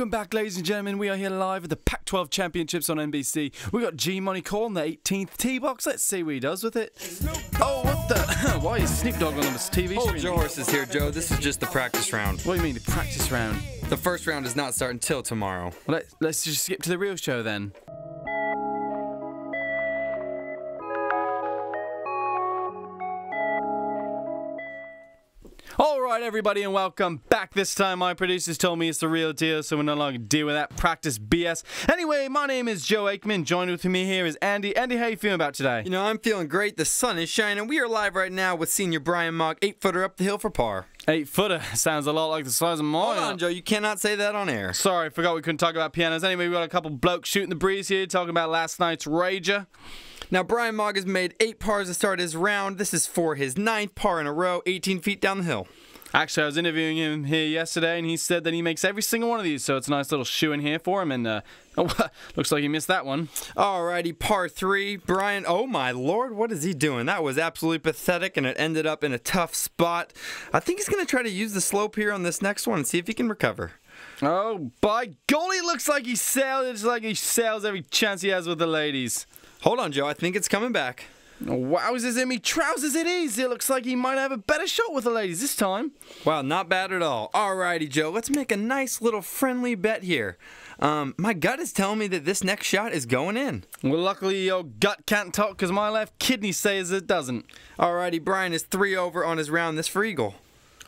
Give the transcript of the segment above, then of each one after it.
Welcome back, ladies and gentlemen. We are here live at the Pac-12 Championships on NBC. We got G-Money calling the 18th tee box. Let's see what he does with it. Oh, what the? Why is Snoop Dogg on this TV screen? Hold your horses here, Joe. This is just the practice round. What do you mean, the practice round? The first round does not start until tomorrow. Well, let's just skip to the real show then. Alright everybody, and welcome back. This time my producers told me it's the real deal, so we're no longer deal with that practice BS. Anyway, my name is Joe Aikman. Joined with me here is Andy. Andy, how you feeling about today? You know, I'm feeling great. The sun is shining. We are live right now with senior Brian Mogg, 8-footer up the hill for par. 8-footer. Sounds a lot like the size of mine. Hold on, Joe. You cannot say that on air. Sorry, forgot we couldn't talk about pianos. Anyway, we got a couple blokes shooting the breeze here, talking about last night's Rager. Now, Brian Mogg has made 8 pars to start his round. This is for his 9th par in a row, 18 feet down the hill. Actually, I was interviewing him here yesterday, and he said that he makes every single one of these, so it's a nice little shoe in here for him, and looks like he missed that one. Alrighty, par 3. Brian, oh my lord, what is he doing? That was absolutely pathetic, and it ended up in a tough spot. I think he's going to try to use the slope here on this next one and see if he can recover. Oh, by golly, looks like he sails. It's like he sails every chance he has with the ladies. Hold on, Joe. I think it's coming back. Wowzers in me trousers it is. It looks like he might have a better shot with the ladies this time. Wow, not bad at all. Alrighty, Joe, let's make a nice little friendly bet here. My gut is telling me that this next shot is going in. Well, luckily your gut can't talk because my left kidney says it doesn't. Alrighty, Brian is 3 over on his round this for eagle.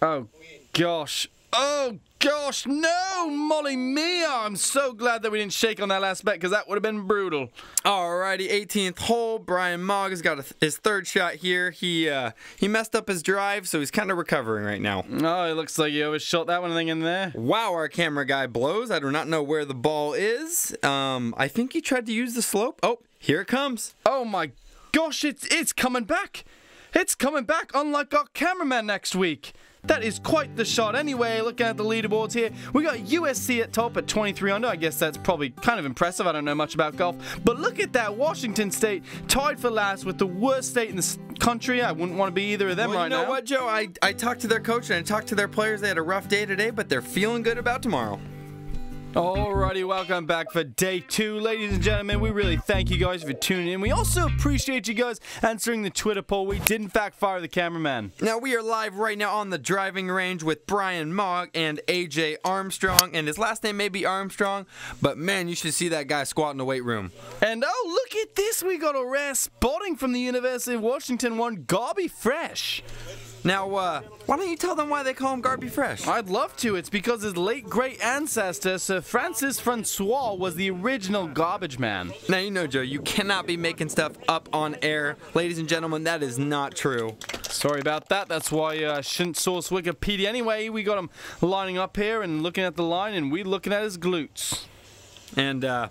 Oh, gosh. Oh, gosh, no, Molly Mia. I'm so glad that we didn't shake on that last bet because that would have been brutal. Alrighty, 18th hole. Brian Mogg has got his 3rd shot here. He messed up his drive, so he's kind of recovering right now. Oh, it looks like he overshot that one thing in there. Wow, our camera guy blows. I do not know where the ball is. I think he tried to use the slope. Oh, here it comes. Oh, my gosh, it's coming back. It's coming back, unlike our cameraman next week. That is quite the shot. Anyway, looking at the leaderboards here, we got USC at top at 23 under. I guess that's probably kind of impressive. I don't know much about golf. But look at that. Washington State tied for last with the worst state in the country. I wouldn't want to be either of them right now. You know what, Joe? I talked to their coach and I talked to their players. They had a rough day today, but they're feeling good about tomorrow. Alrighty, welcome back for day 2. Ladies and gentlemen, we really thank you guys for tuning in. We also appreciate you guys answering the Twitter poll. We did in fact fire the cameraman. Now, we are live right now on the driving range with Brian Mogg and AJ Armstrong. And his last name may be Armstrong, but man, you should see that guy squat in the weight room. And oh, look at this. We got a rare spotting from the University of Washington one, Garby Fresh. Now, why don't you tell them why they call him Garby Fresh? I'd love to. It's because his late great ancestor, Sir Francis Francois, was the original garbage man. Now, you know, Joe, you cannot be making stuff up on air. Ladies and gentlemen, that is not true. Sorry about that. That's why I shouldn't source Wikipedia. Anyway, we got him lining up here and looking at the line, and we looking at his glutes. And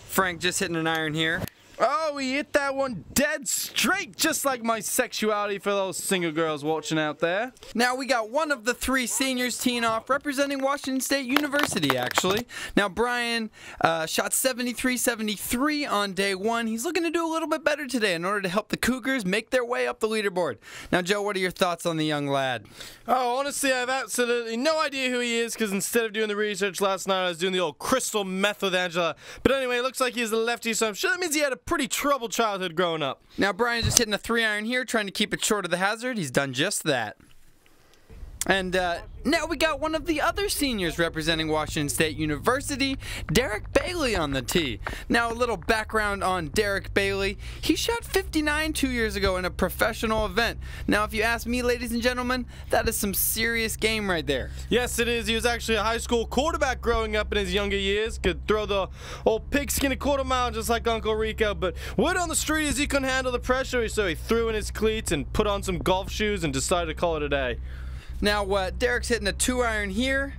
Frank just hitting an iron here. Oh, he hit that one dead straight, just like my sexuality for those single girls watching out there. Now, we got one of the 3 seniors teeing off, representing Washington State University, actually. Now, Brian shot 73-73 on day 1. He's looking to do a little bit better today in order to help the Cougars make their way up the leaderboard. Now, Joe, what are your thoughts on the young lad? Oh, honestly, I have absolutely no idea who he is, because instead of doing the research last night, I was doing the old crystal meth with Angela. But anyway, it looks like he's a lefty, so I'm sure that means he had a pretty troubled childhood growing up. Now, Brian's just hitting a 3-iron here, trying to keep it short of the hazard. He's done just that. And now we got one of the other seniors representing Washington State University, Derek Bailey, on the tee. Now, a little background on Derek Bailey. He shot 59 2 years ago in a professional event. Now, if you ask me, ladies and gentlemen, that is some serious game right there. Yes, it is. He was actually a high school quarterback growing up in his younger years. Could throw the old pigskin a quarter mile just like Uncle Rico. But word on the street is he couldn't handle the pressure, so he threw in his cleats and put on some golf shoes and decided to call it a day. Now, Derek's hitting a 2-iron here,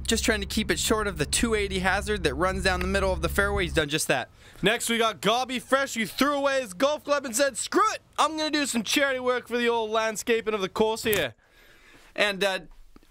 just trying to keep it short of the 280 hazard that runs down the middle of the fairway. He's done just that. Next, we got Garby Fresh, who threw away his golf club and said, screw it, I'm going to do some charity work for the old landscaping of the course here. And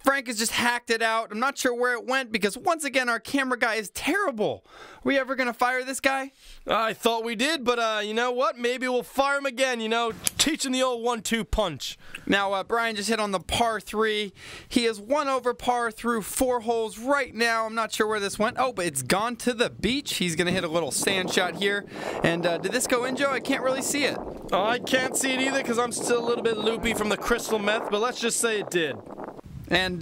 Frank has just hacked it out. I'm not sure where it went because once again our camera guy is terrible. Are we ever going to fire this guy? I thought we did, but you know what? Maybe we'll fire him again, you know, teaching the old 1-2 punch. Now, Brian just hit on the par 3. He is 1 over par through 4 holes right now. I'm not sure where this went. Oh, but it's gone to the beach. He's going to hit a little sand shot here. And did this go in, Joe? I can't really see it. I can't see it either because I'm still a little bit loopy from the crystal meth, but let's just say it did. And,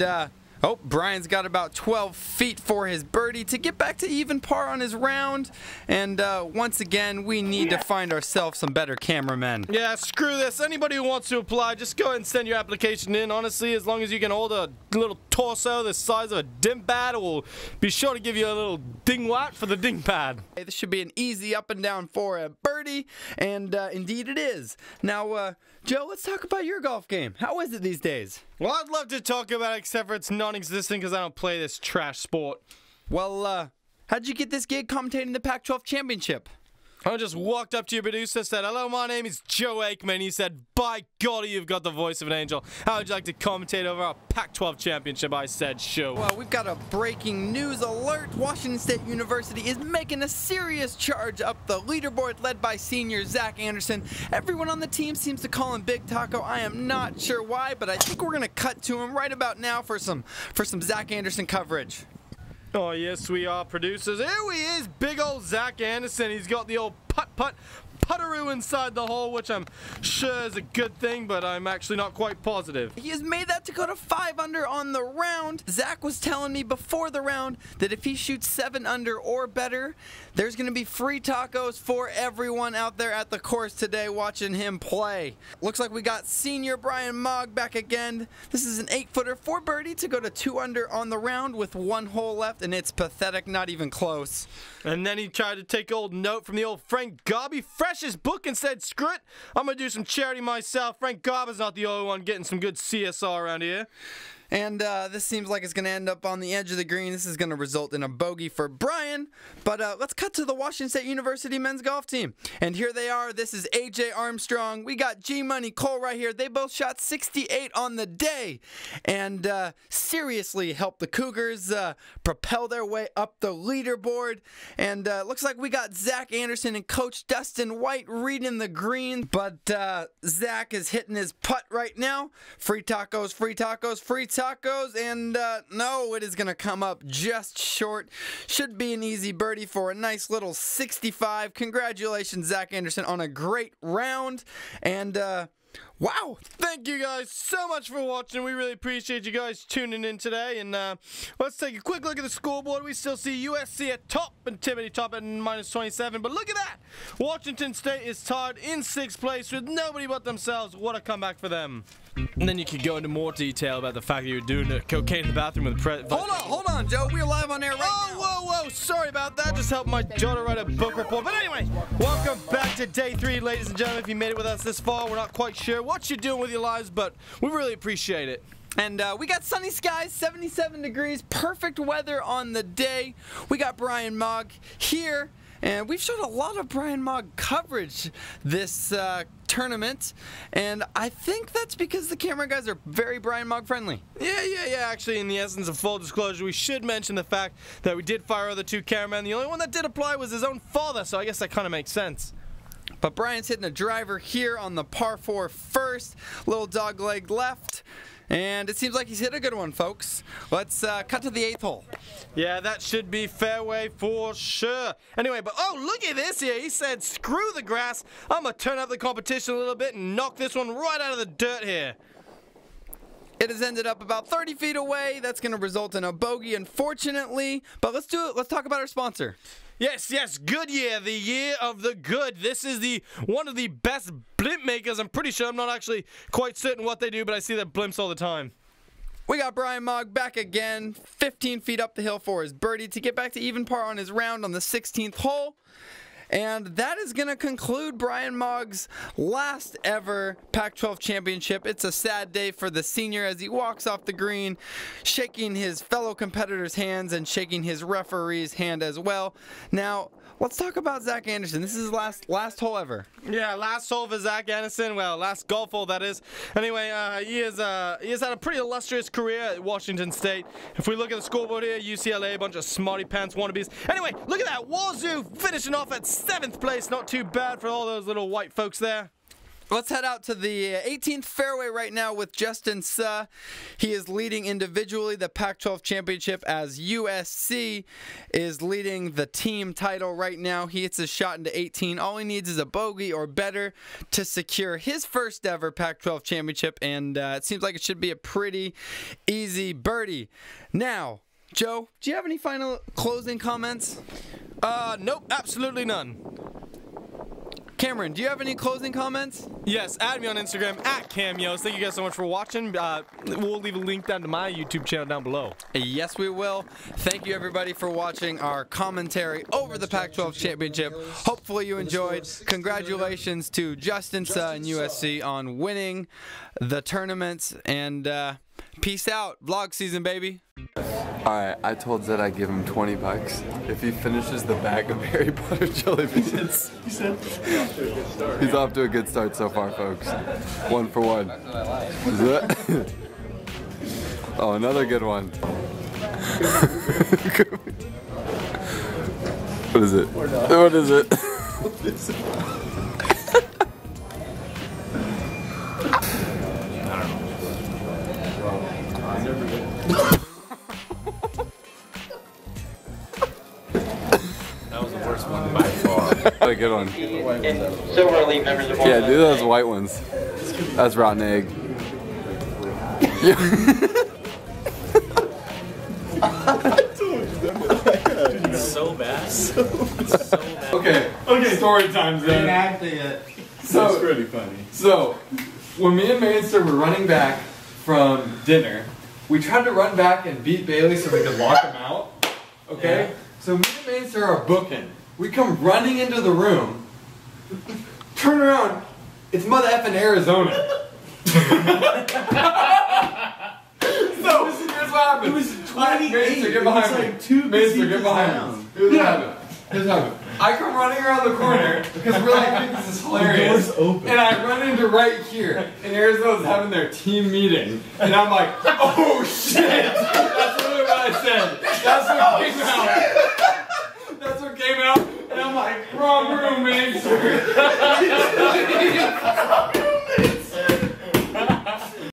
oh, Brian's got about 12 feet for his birdie to get back to even par on his round. And once again, we need to find ourselves some better cameramen. Yeah, screw this. Anybody who wants to apply, just go ahead and send your application in. Honestly, as long as you can hold a little torso the size of a dingbat, we'll be sure to give you a little dingwat for the dingpad. Hey, this should be an easy up and down for a birdie, and indeed it is. Now, Joe, let's talk about your golf game. How is it these days? Well, I'd love to talk about it, except for it's non-existent because I don't play this trash sport. Well, how'd you get this gig commentating the Pac-12 Championship? I just walked up to your producer, said, "Hello, my name is Joe Aikman." He said, "By golly, you've got the voice of an angel. How would you like to commentate over our Pac-12 championship?" I said, "Sure." Well, we've got a breaking news alert. Washington State University is making a serious charge up the leaderboard led by senior Zach Anderson. Everyone on the team seems to call him Big Taco. I am not sure why, but I think we're going to cut to him right about now for some Zach Anderson coverage. Oh, yes, we are, producers. Here he is, big old Zach Anderson. He's got the old putteroo inside the hole, which I'm sure is a good thing, but I'm actually not quite positive. He has made that to go to 5 under on the round. Zach was telling me before the round that if he shoots 7 under or better, there's going to be free tacos for everyone out there at the course today watching him play. Looks like we got senior Brian Mogg back again. This is an 8-footer for birdie to go to 2 under on the round with 1 hole left, and it's pathetic, not even close. And then he tried to take old note from the old Frank Garby, fresh his book, and said, "Screw it, I'm going to do some charity myself." Frank Garby's not the only one getting some good CSR around here. And this seems like it's going to end up on the edge of the green. This is going to result in a bogey for Brian. But let's cut to the Washington State University men's golf team. And here they are. This is AJ Armstrong. We got G-Money Cole right here. They both shot 68 on the day. And seriously helped the Cougars propel their way up the leaderboard. And looks like we got Zach Anderson and Coach Dustin White reading the green. But Zach is hitting his putt right now. Free tacos, free tacos, free tacos, and no, it is going to come up just short. Should be an easy birdie for a nice little 65. Congratulations, Zach Anderson, on a great round. And wow. Thank you guys so much for watching. We really appreciate you guys tuning in today. And let's take a quick look at the scoreboard. We still see USC at top and Tippity top at -27. But look at that. Washington State is tied in 6th place with nobody but themselves. What a comeback for them. And then you could go into more detail about the fact that you were doing cocaine in the bathroom with the Hold on, Joe. We're live on air right now. Whoa. Sorry about that. Just helped my daughter write a book report. But anyway, welcome back to day 3, ladies and gentlemen. If you made it with us this far, we're not quite sure what you're doing with your lives, but we really appreciate it. And we got sunny skies, 77 degrees, perfect weather on the day. We got Brian Mogg here. And we've showed a lot of Brian Mogg coverage this tournament, and I think that's because the camera guys are very Brian Mogg friendly. Yeah. Actually, in the essence of full disclosure, we should mention the fact that we did fire other 2 cameramen. The only one that did apply was his own father, so I guess that kind of makes sense. But Brian's hitting a driver here on the par 4 first, little dog leg left. And it seems like he's hit a good one, folks. Let's cut to the 8th hole. Yeah, that should be fairway for sure. Anyway, but oh, look at this here. He said, "Screw the grass. I'm going to turn up the competition a little bit and knock this one right out of the dirt here." It has ended up about 30 feet away. That's going to result in a bogey, unfortunately. But let's do it. Let's talk about our sponsor. Yes, Goodyear, the year of the good. This is one of the best blimp makers. I'm pretty sure, I'm not actually quite certain what they do, but I see their blimps all the time. We got Brian Mogg back again, 15 feet up the hill for his birdie to get back to even par on his round on the 16th hole. And that is going to conclude Brian Moggs' last ever Pac-12 championship. It's a sad day for the senior as he walks off the green, shaking his fellow competitors' hands and shaking his referee's hand as well. Now, let's talk about Zach Anderson. This is his last hole ever. Yeah, last hole for Zach Anderson. Well, last golf hole, that is. Anyway, he has had a pretty illustrious career at Washington State. If we look at the scoreboard here, UCLA, a bunch of smarty pants wannabes. Anyway, look at that. Wazoo finishing off at 7th place. Not too bad for all those little white folks there. Let's head out to the 18th fairway right now with Justin Suh. He is leading individually the Pac-12 championship as USC is leading the team title right now. He hits a shot into 18. All he needs is a bogey or better to secure his first ever Pac-12 championship, and it seems like it should be a pretty easy birdie. Now, Joe, do you have any final closing comments? Nope, absolutely none. Cameron, do you have any closing comments? Yes, add me on Instagram at Cam Yoos. Thank you guys so much for watching. We'll leave a link down to my YouTube channel down below. Yes, we will. Thank you, everybody, for watching our commentary over the Pac-12 championship. Hopefully you enjoyed. Congratulations to Justin Suh and USC on winning the tournaments. And peace out. Vlog season, baby. Alright, I told Zed I'd give him 20 bucks if he finishes the bag of Harry Potter jelly beans. He's off to a good start so far, folks. 1 for 1. Is it? Oh, another good one. What is it? What is it? By far. A good one. Silver Elite members of Yeah, do those white ones. That's rotten egg. It's so bad. So bad. Okay, story time, Zed. So, It's pretty funny. So, when me and Mainster were running back from dinner, we tried to run back and beat Bailey so we could lock him out. Okay? Yeah. So me and Mainster are booking. We come running into the room, turn around, it's mother effing Arizona. So, here's what happened. It was 28. Mainster, get behind me. It was like 2 Mainster, get behind me. Here's what happened. Here's what happened. I come running around the corner because we're like, I think this is hilarious. The door's open. And I run into right here, and Arizona's having their team meeting. And I'm like, oh shit! That's really what I said. That's what came out. That's what came out. And I'm like, wrong room, man.